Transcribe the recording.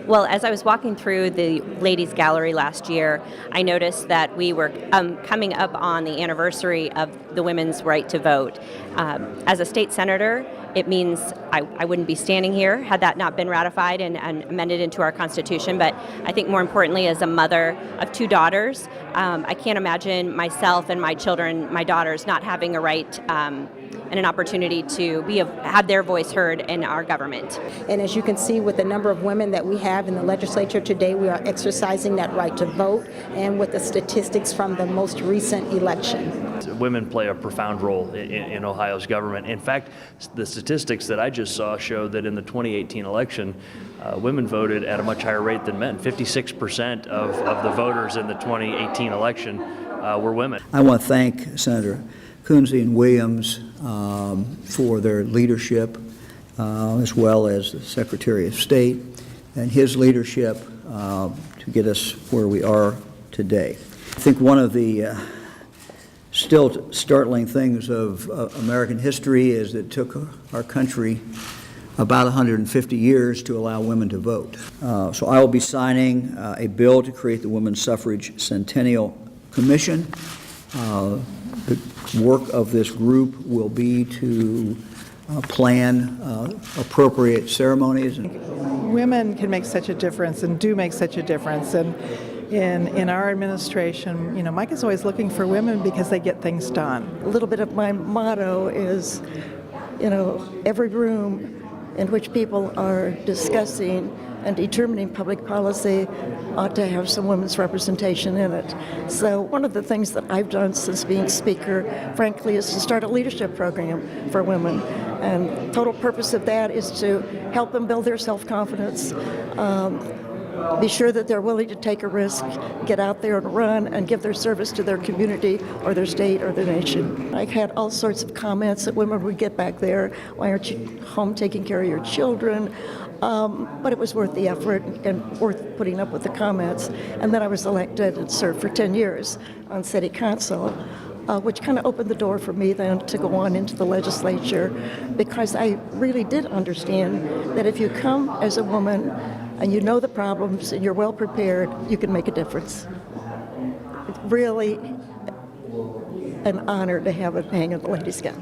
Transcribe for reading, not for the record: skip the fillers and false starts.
Well, as I was walking through the Ladies Gallery last year, I noticed that we were coming up on the anniversary of the women's right to vote. As a state senator, it means I wouldn't be standing here had that not been ratified and amended into our Constitution. But I think more importantly, as a mother of two daughters, I can't imagine myself and my children, my daughters, not having a right and an opportunity to have their voice heard in our government. And as you can see with the number of women that we have in the legislature today, we are exercising that right to vote, and with the statistics from the most recent election. Women play a profound role in Ohio's government. In fact, the statistics that I just saw show that in the 2018 election, women voted at a much higher rate than men. 56% of the voters in the 2018 election were women. I want to thank Senator KUNZE and Williams for their leadership, as well as the Secretary of State and his leadership to get us where we are today. I think one of the still startling things of American history is that it took our country about 150 years to allow women to vote. So I will be signing a bill to create the Women's Suffrage Centennial Commission. The work of this group will be to plan appropriate ceremonies. Women can make such a difference and do make such a difference. And in our administration, you know, Mike is always looking for women because they get things done. A little bit of my motto is, you know, every room in which people are discussing and determining public policy ought to have some women's representation in it. So one of the things that I've done since being speaker, frankly, is to start a leadership program for women. And the total purpose of that is to help them build their self-confidence, be sure that they're willing to take a risk, get out there and run, and give their service to their community or their state or their nation. I had all sorts of comments that women would get back there. Why aren't you home taking care of your children? But it was worth the effort and worth putting up with the comments. And then I was elected and served for 10 years on city council, which kind of opened the door for me then to go on into the legislature, because I really did understand that if you come as a woman and you know the problems and you're well prepared, you can make a difference. It's really an honor to have it hang in the Ladies' Gallery.